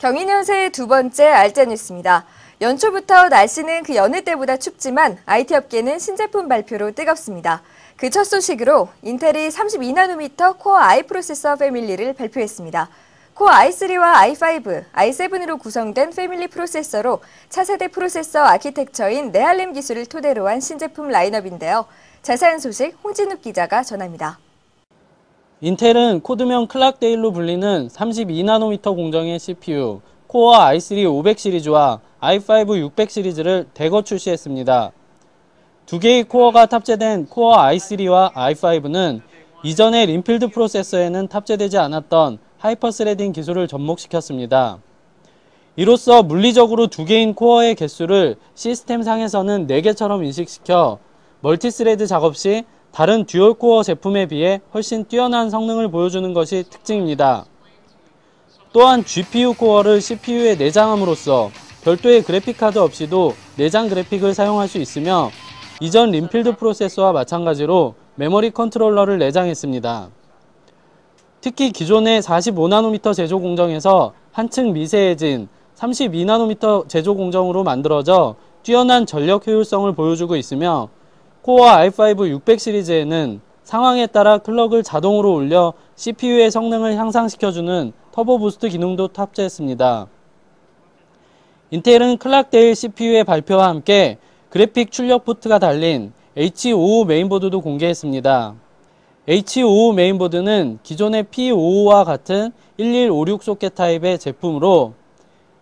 경인현세의 두 번째 알짜 뉴스입니다. 연초부터 날씨는 그 여느 때보다 춥지만 IT 업계는 신제품 발표로 뜨겁습니다. 그 첫 소식으로 인텔이 32나노미터 코어 i 프로세서 패밀리를 발표했습니다. 코어 i3와 i5, i7으로 구성된 패밀리 프로세서로 차세대 프로세서 아키텍처인 네할렘 기술을 토대로 한 신제품 라인업인데요. 자세한 소식 홍진욱 기자가 전합니다. 인텔은 코드명 클락데일로 불리는 32나노미터 공정의 CPU 코어 i3 500 시리즈와 i5 600 시리즈를 대거 출시했습니다. 두 개의 코어가 탑재된 코어 i3와 i5는 이전의 린필드 프로세서에는 탑재되지 않았던 하이퍼스레딩 기술을 접목시켰습니다. 이로써 물리적으로 두 개인 코어의 개수를 시스템상에서는 4개처럼 인식시켜 멀티스레드 작업 시 다른 듀얼코어 제품에 비해 훨씬 뛰어난 성능을 보여주는 것이 특징입니다. 또한 GPU 코어를 CPU에 내장함으로써 별도의 그래픽카드 없이도 내장 그래픽을 사용할 수 있으며 이전 린필드 프로세서와 마찬가지로 메모리 컨트롤러를 내장했습니다. 특히 기존의 45나노미터 제조 공정에서 한층 미세해진 32나노미터 제조 공정으로 만들어져 뛰어난 전력 효율성을 보여주고 있으며 코어 i5 600 시리즈에는 상황에 따라 클럭을 자동으로 올려 CPU의 성능을 향상시켜주는 터보 부스트 기능도 탑재했습니다. 인텔은 클락데일 CPU의 발표와 함께 그래픽 출력 포트가 달린 H55 메인보드도 공개했습니다. H55 메인보드는 기존의 P55와 같은 1156 소켓 타입의 제품으로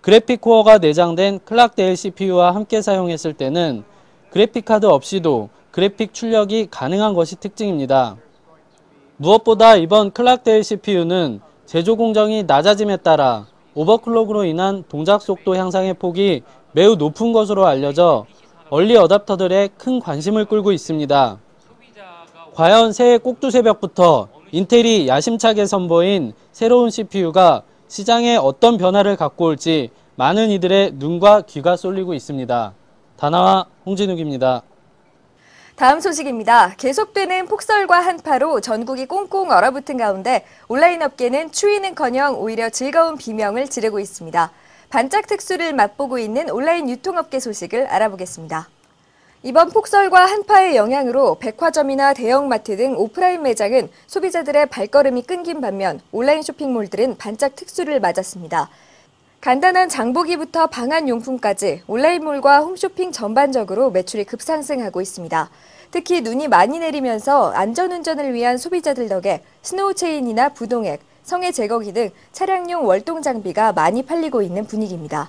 그래픽 코어가 내장된 클락데일 CPU와 함께 사용했을 때는 그래픽카드 없이도 그래픽 출력이 가능한 것이 특징입니다. 무엇보다 이번 클락데일 CPU는 제조 공정이 낮아짐에 따라 오버클럭으로 인한 동작 속도 향상의 폭이 매우 높은 것으로 알려져 얼리 어답터들의 큰 관심을 끌고 있습니다. 과연 새해 꼭두새벽부터 인텔이 야심차게 선보인 새로운 CPU가 시장에 어떤 변화를 갖고 올지 많은 이들의 눈과 귀가 쏠리고 있습니다. 다나와 홍진욱입니다. 다음 소식입니다. 계속되는 폭설과 한파로 전국이 꽁꽁 얼어붙은 가운데 온라인 업계는 추위는커녕 오히려 즐거운 비명을 지르고 있습니다. 반짝 특수를 맛보고 있는 온라인 유통업계 소식을 알아보겠습니다. 이번 폭설과 한파의 영향으로 백화점이나 대형마트 등 오프라인 매장은 소비자들의 발걸음이 끊긴 반면 온라인 쇼핑몰들은 반짝 특수를 맞았습니다. 간단한 장보기부터 방한용품까지 온라인몰과 홈쇼핑 전반적으로 매출이 급상승하고 있습니다. 특히 눈이 많이 내리면서 안전운전을 위한 소비자들 덕에 스노우체인이나 부동액, 성해 제거기 등 차량용 월동 장비가 많이 팔리고 있는 분위기입니다.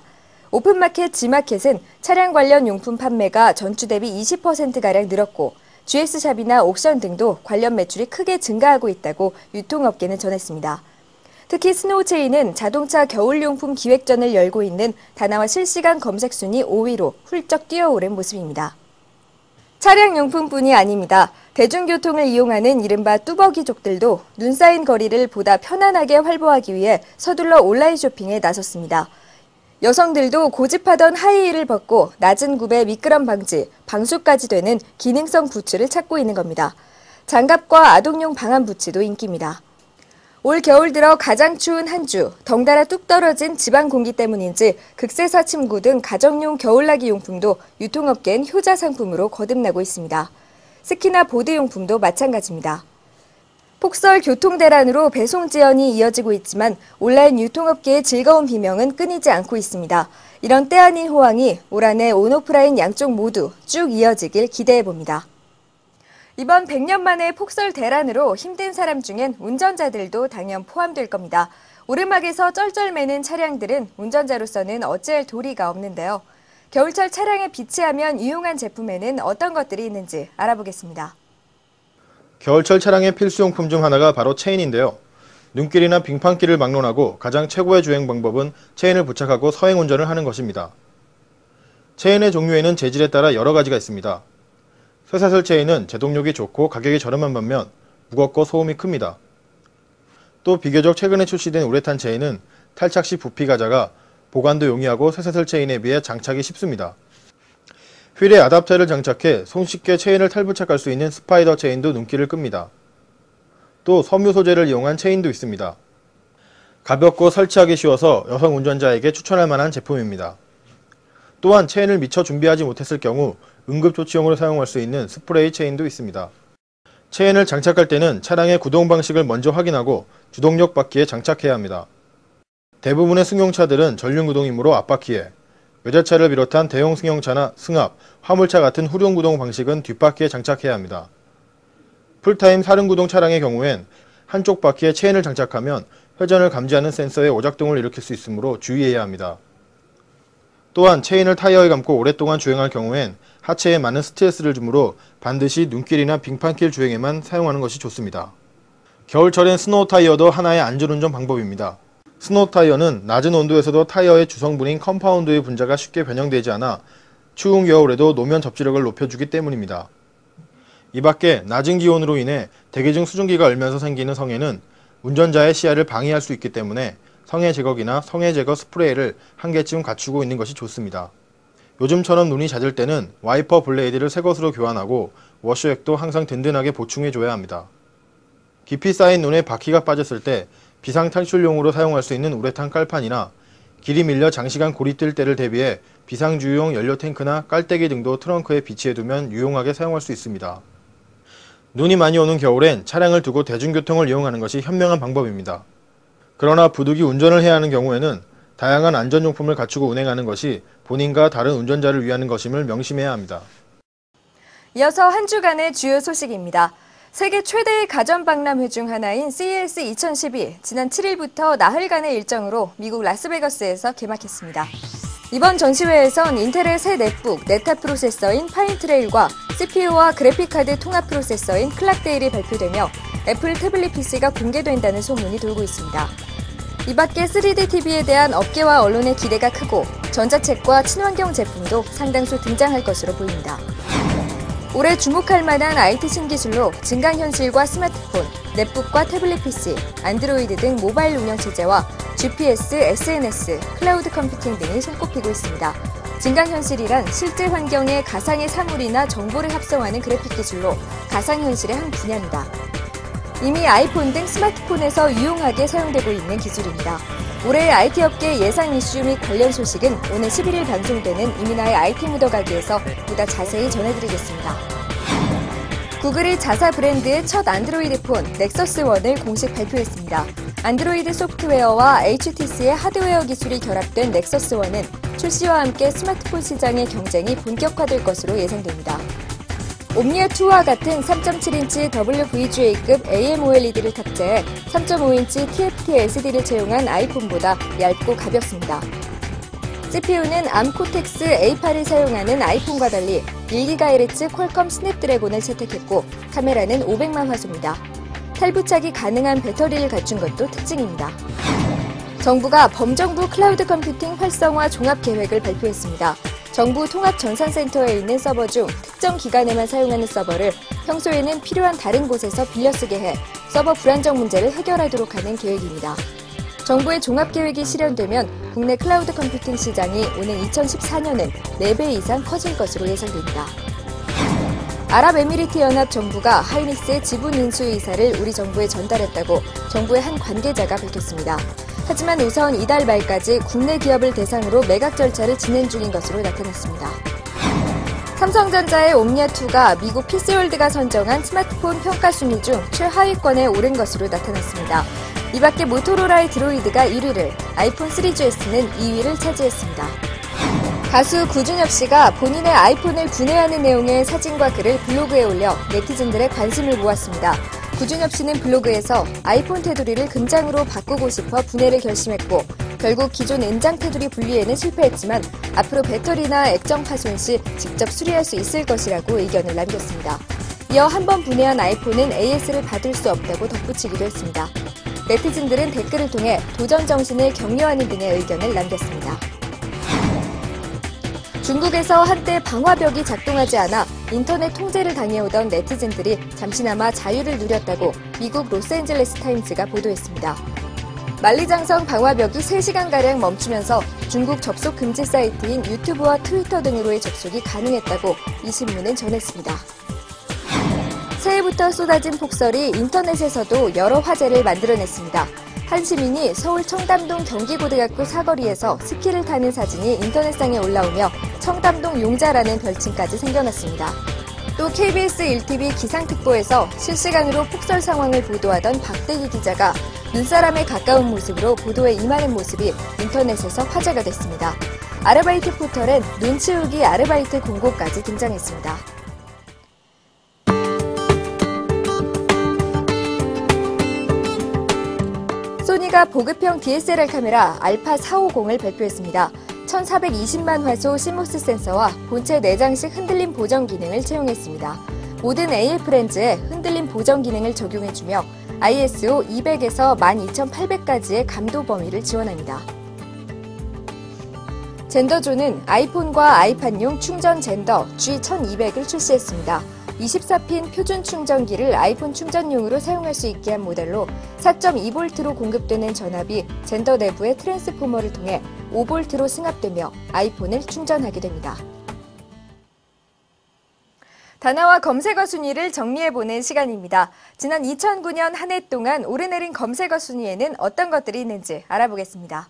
오픈마켓 G마켓은 차량 관련 용품 판매가 전주 대비 20%가량 늘었고 GS샵이나 옥션 등도 관련 매출이 크게 증가하고 있다고 유통업계는 전했습니다. 특히 스노우체인은 자동차 겨울용품 기획전을 열고 있는 다나와 실시간 검색 순위 5위로 훌쩍 뛰어오른 모습입니다. 차량용품뿐이 아닙니다. 대중교통을 이용하는 이른바 뚜벅이족들도 눈 쌓인 거리를 보다 편안하게 활보하기 위해 서둘러 온라인 쇼핑에 나섰습니다. 여성들도 고집하던 하이힐을 벗고 낮은 굽의 미끄럼 방지, 방수까지 되는 기능성 부츠를 찾고 있는 겁니다. 장갑과 아동용 방한 부츠도 인기입니다. 올 겨울 들어 가장 추운 한 주, 덩달아 뚝 떨어진 지방 공기 때문인지 극세사 침구 등 가정용 겨울나기 용품도 유통업계엔 효자 상품으로 거듭나고 있습니다. 스키나 보드용품도 마찬가지입니다. 폭설 교통 대란으로 배송 지연이 이어지고 있지만 온라인 유통업계의 즐거운 비명은 끊이지 않고 있습니다. 이런 때 아닌 호황이 올 한해 온오프라인 양쪽 모두 쭉 이어지길 기대해봅니다. 이번 100년 만의 폭설 대란으로 힘든 사람 중엔 운전자들도 당연 포함될 겁니다. 오르막에서 쩔쩔매는 차량들은 운전자로서는 어찌할 도리가 없는데요. 겨울철 차량에 비치하면 유용한 제품에는 어떤 것들이 있는지 알아보겠습니다. 겨울철 차량의 필수용품 중 하나가 바로 체인인데요. 눈길이나 빙판길을 막론하고 가장 최고의 주행 방법은 체인을 부착하고 서행 운전을 하는 것입니다. 체인의 종류에는 재질에 따라 여러 가지가 있습니다. 쇠사슬 체인은 제동력이 좋고 가격이 저렴한 반면 무겁고 소음이 큽니다. 또 비교적 최근에 출시된 우레탄 체인은 탈착 시 부피가 작아 보관도 용이하고 쇠사슬 체인에 비해 장착이 쉽습니다. 휠에 아답터를 장착해 손쉽게 체인을 탈부착할 수 있는 스파이더 체인도 눈길을 끕니다. 또 섬유 소재를 이용한 체인도 있습니다. 가볍고 설치하기 쉬워서 여성 운전자에게 추천할 만한 제품입니다. 또한 체인을 미처 준비하지 못했을 경우 응급조치용으로 사용할 수 있는 스프레이 체인도 있습니다. 체인을 장착할 때는 차량의 구동 방식을 먼저 확인하고 주동력 바퀴에 장착해야 합니다. 대부분의 승용차들은 전륜구동이므로 앞바퀴에, 외제차를 비롯한 대형 승용차나 승합, 화물차 같은 후륜구동 방식은 뒷바퀴에 장착해야 합니다. 풀타임 사륜구동 차량의 경우엔 한쪽 바퀴에 체인을 장착하면 회전을 감지하는 센서의 오작동을 일으킬 수 있으므로 주의해야 합니다. 또한 체인을 타이어에 감고 오랫동안 주행할 경우엔 하체에 많은 스트레스를 주므로 반드시 눈길이나 빙판길 주행에만 사용하는 것이 좋습니다. 겨울철엔 스노우 타이어도 하나의 안전운전 방법입니다. 스노우 타이어는 낮은 온도에서도 타이어의 주성분인 컴파운드의 분자가 쉽게 변형되지 않아 추운 겨울에도 노면 접지력을 높여주기 때문입니다. 이 밖에 낮은 기온으로 인해 대기 중 수증기가 얼면서 생기는 성에는 운전자의 시야를 방해할 수 있기 때문에 성해 제거기나 성해 제거 스프레이를 한 개쯤 갖추고 있는 것이 좋습니다. 요즘처럼 눈이 잦을 때는 와이퍼 블레이드를 새 것으로 교환하고 워셔액도 항상 든든하게 보충해줘야 합니다. 깊이 쌓인 눈에 바퀴가 빠졌을 때 비상탈출용으로 사용할 수 있는 우레탄 깔판이나 길이 밀려 장시간 고립될 때를 대비해 비상주유용 연료탱크나 깔때기 등도 트렁크에 비치해두면 유용하게 사용할 수 있습니다. 눈이 많이 오는 겨울엔 차량을 두고 대중교통을 이용하는 것이 현명한 방법입니다. 그러나 부득이 운전을 해야 하는 경우에는 다양한 안전용품을 갖추고 운행하는 것이 본인과 다른 운전자를 위한 것임을 명심해야 합니다. 이어서 한 주간의 주요 소식입니다. 세계 최대의 가전박람회 중 하나인 CES 2012, 지난 7일부터 나흘간의 일정으로 미국 라스베거스에서 개막했습니다. 이번 전시회에선 인텔의 새 넷북, 네타 프로세서인 파인트레일과 CPU와 그래픽카드 통합 프로세서인 클락데일이 발표되며 애플 태블릿 PC가 공개된다는 소문이 돌고 있습니다. 이 밖에 3D TV에 대한 업계와 언론의 기대가 크고 전자책과 친환경 제품도 상당수 등장할 것으로 보입니다. 올해 주목할 만한 IT 신기술로 증강현실과 스마트폰, 넷북과 태블릿 PC, 안드로이드 등 모바일 운영체제와 GPS, SNS, 클라우드 컴퓨팅 등이 손꼽히고 있습니다. 증강현실이란 실제 환경에 가상의 사물이나 정보를 합성하는 그래픽 기술로 가상현실의 한 분야입니다. 이미 아이폰 등 스마트폰에서 유용하게 사용되고 있는 기술입니다. 올해의 IT 업계 예상 이슈 및 관련 소식은 오늘 11일 방송되는 이민아의 IT 묻어가기에서 보다 자세히 전해드리겠습니다. 구글이 자사 브랜드의 첫 안드로이드 폰 넥서스 1을 공식 발표했습니다. 안드로이드 소프트웨어와 HTC의 하드웨어 기술이 결합된 넥서스 1은 출시와 함께 스마트폰 시장의 경쟁이 본격화될 것으로 예상됩니다. 옴니아2와 같은 3.7인치 WVGA급 AMOLED를 탑재해 3.5인치 TFT LCD를 채용한 아이폰보다 얇고 가볍습니다. CPU는 암 코텍스 A8을 사용하는 아이폰과 달리 1GHz 퀄컴 스냅드래곤을 채택했고 카메라는 500만 화소입니다. 탈부착이 가능한 배터리를 갖춘 것도 특징입니다. 정부가 범정부 클라우드 컴퓨팅 활성화 종합 계획을 발표했습니다. 정부 통합전산센터에 있는 서버 중 특정 기간에만 사용하는 서버를 평소에는 필요한 다른 곳에서 빌려 쓰게 해 서버 불안정 문제를 해결하도록 하는 계획입니다. 정부의 종합계획이 실현되면 국내 클라우드 컴퓨팅 시장이 오는 2014년엔 4배 이상 커질 것으로 예상됩니다. 아랍에미리트 연합 정부가 하이닉스의 지분 인수 의사를 우리 정부에 전달했다고 정부의 한 관계자가 밝혔습니다. 하지만 우선 이달 말까지 국내 기업을 대상으로 매각 절차를 진행 중인 것으로 나타났습니다. 삼성전자의 옴니아2가 미국 PC월드가 선정한 스마트폰 평가 순위 중 최하위권에 오른 것으로 나타났습니다. 이 밖에 모토로라의 드로이드가 1위를, 아이폰 3GS는 2위를 차지했습니다. 가수 구준엽 씨가 본인의 아이폰을 분해하는 내용의 사진과 글을 블로그에 올려 네티즌들의 관심을 모았습니다. 구준엽 씨는 블로그에서 아이폰 테두리를 금장으로 바꾸고 싶어 분해를 결심했고 결국 기존 N장 테두리 분리에는 실패했지만 앞으로 배터리나 액정 파손 시 직접 수리할 수 있을 것이라고 의견을 남겼습니다. 이어 한 번 분해한 아이폰은 AS를 받을 수 없다고 덧붙이기도 했습니다. 네티즌들은 댓글을 통해 도전 정신을 격려하는 등의 의견을 남겼습니다. 중국에서 한때 방화벽이 작동하지 않아 인터넷 통제를 당해오던 네티즌들이 잠시나마 자유를 누렸다고 미국 로스앤젤레스 타임즈가 보도했습니다. 만리장성 방화벽이 3시간가량 멈추면서 중국 접속 금지 사이트인 유튜브와 트위터 등으로의 접속이 가능했다고 이 신문은 전했습니다. 새해부터 쏟아진 폭설이 인터넷에서도 여러 화제를 만들어냈습니다. 한 시민이 서울 청담동 경기고등학교 사거리에서 스키를 타는 사진이 인터넷상에 올라오며 청담동 용자라는 별칭까지 생겨났습니다. 또 KBS 1TV 기상특보에서 실시간으로 폭설 상황을 보도하던 박대기 기자가 눈사람에 가까운 모습으로 보도에 임하는 모습이 인터넷에서 화제가 됐습니다. 아르바이트 포털엔 눈치우기 아르바이트 공고까지 등장했습니다. 소니가 보급형 DSLR 카메라 알파 450을 발표했습니다. 1420만 화소 CMOS 센서와 본체 내장식 흔들림 보정 기능을 채용했습니다. 모든 AF 렌즈에 흔들림 보정 기능을 적용해주며 ISO 200에서 12800까지의 감도 범위를 지원합니다. 젠더존은 아이폰과 아이팟용 충전 젠더 G1200을 출시했습니다. 24핀 표준 충전기를 아이폰 충전용으로 사용할 수 있게 한 모델로 4.2V로 공급되는 전압이 젠더 내부의 트랜스포머를 통해 5V로 승합되며 아이폰을 충전하게 됩니다. 단어와 검색어 순위를 정리해보는 시간입니다. 지난 2009년 한 해 동안 오르내린 검색어 순위에는 어떤 것들이 있는지 알아보겠습니다.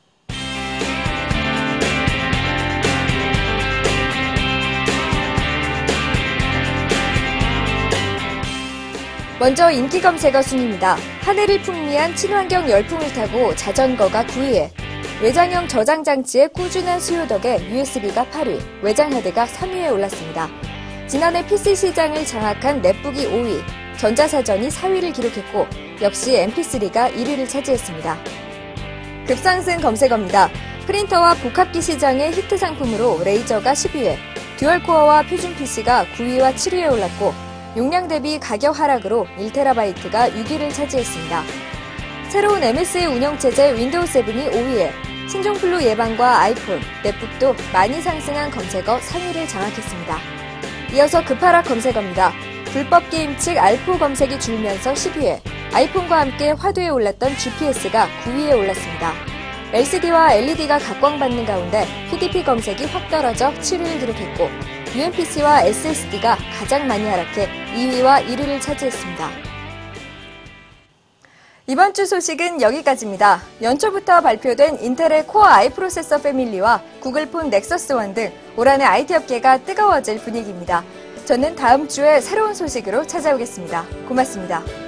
먼저 인기 검색어 순위입니다. 한 해를 풍미한 친환경 열풍을 타고 자전거가 9위에, 외장형 저장 장치의 꾸준한 수요 덕에 USB가 8위, 외장 하드가 3위에 올랐습니다. 지난해 PC 시장을 장악한 넷북이 5위, 전자사전이 4위를 기록했고 역시 MP3가 1위를 차지했습니다. 급상승 검색어입니다. 프린터와 복합기 시장의 히트 상품으로 레이저가 10위에, 듀얼코어와 표준 PC가 9위와 7위에 올랐고 용량 대비 가격 하락으로 1TB가 6위를 차지했습니다. 새로운 MS의 운영체제 윈도우 7이 5위에, 신종플루 예방과 아이폰, 넷북도 많이 상승한 검색어 상위를 장악했습니다. 이어서 급하락 검색어입니다. 불법 게임 측 알포 검색이 줄면서 10위에, 아이폰과 함께 화두에 올랐던 GPS가 9위에 올랐습니다. LCD와 LED가 각광받는 가운데 PDP 검색이 확 떨어져 7위를 기록했고 UMPC와 SSD가 가장 많이 하락해 2위와 1위를 차지했습니다. 이번 주 소식은 여기까지입니다. 연초부터 발표된 인텔의 코어 i 프로세서 패밀리와 구글폰 넥서스 1 등 올 한해 IT 업계가 뜨거워질 분위기입니다. 저는 다음 주에 새로운 소식으로 찾아오겠습니다. 고맙습니다.